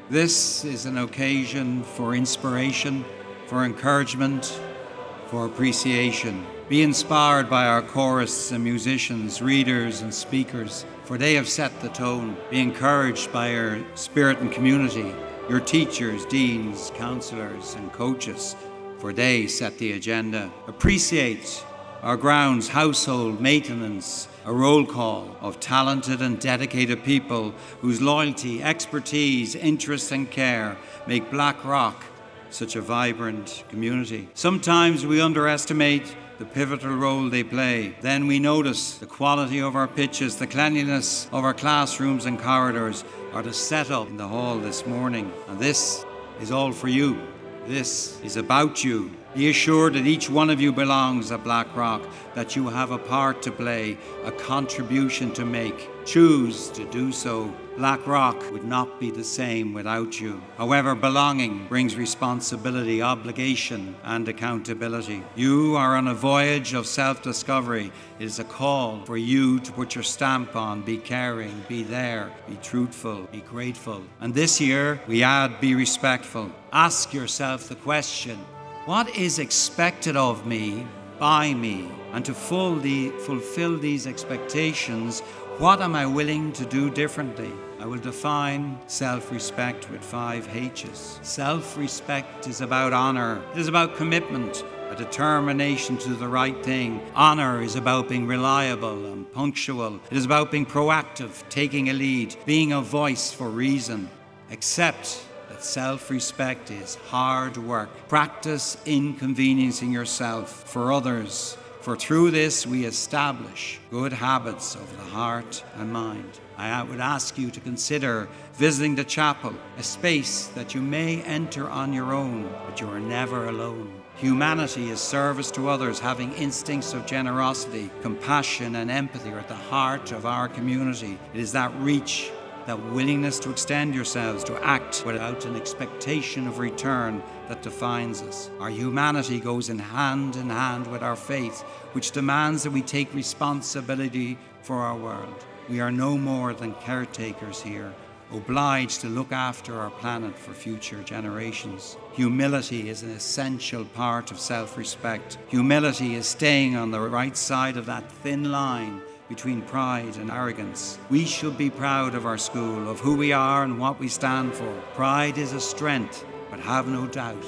This is an occasion for inspiration, for encouragement, for appreciation. Be inspired by our chorists and musicians, readers and speakers, for they have set the tone. Be encouraged by your spirit and community, your teachers, deans, counsellors and coaches, for they set the agenda. Appreciate our grounds, household, maintenance, a roll call of talented and dedicated people whose loyalty, expertise, interest and care make Blackrock such a vibrant community. Sometimes we underestimate the pivotal role they play. Then we notice the quality of our pitches, the cleanliness of our classrooms and corridors, or the setup in the hall this morning. And this is all for you. This is about you. Be assured that each one of you belongs at Blackrock, that you have a part to play, a contribution to make. Choose to do so. Blackrock would not be the same without you. However, belonging brings responsibility, obligation, and accountability. You are on a voyage of self-discovery. It is a call for you to put your stamp on, be caring, be there, be truthful, be grateful. And this year, we add, be respectful. Ask yourself the question, what is expected of me, by me? And to fulfill these expectations, what am I willing to do differently? I will define self-respect with 5 H's. Self-respect is about honor. It is about commitment, a determination to do the right thing. Honor is about being reliable and punctual. It is about being proactive, taking a lead, being a voice for reason. Accept that self-respect is hard work. Practice inconveniencing yourself for others, for through this we establish good habits of the heart and mind. I would ask you to consider visiting the chapel, a space that you may enter on your own, but you are never alone. Humanity is service to others, having instincts of generosity, compassion and empathy are at the heart of our community. It is that reach, that willingness to extend yourselves, to act without an expectation of return that defines us. Our humanity goes in hand with our faith, which demands that we take responsibility for our world. We are no more than caretakers here, obliged to look after our planet for future generations. Humility is an essential part of self-respect. Humility is staying on the right side of that thin line between pride and arrogance. We should be proud of our school, of who we are and what we stand for. Pride is a strength, but have no doubt,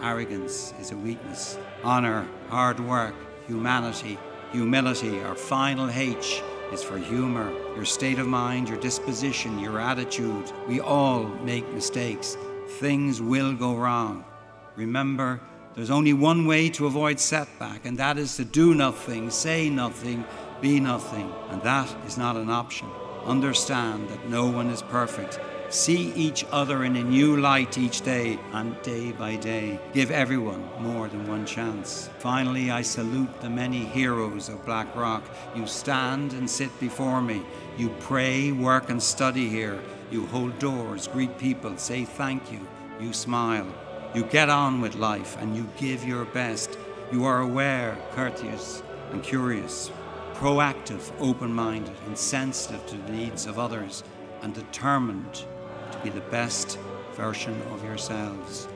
arrogance is a weakness. Honor, hard work, humanity, humility. Our final H is for humor. Your state of mind, your disposition, your attitude. We all make mistakes. Things will go wrong. Remember, there's only one way to avoid setback, and that is to do nothing, say nothing, be nothing, and that is not an option. Understand that no one is perfect. See each other in a new light each day, and day by day, give everyone more than one chance. Finally, I salute the many heroes of Blackrock. You stand and sit before me. You pray, work and study here. You hold doors, greet people, say thank you. You smile. You get on with life and you give your best. You are aware, courteous and curious, proactive, open-minded and sensitive to the needs of others, and determined to be the best version of yourselves.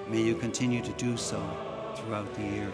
May you continue to do so throughout the year.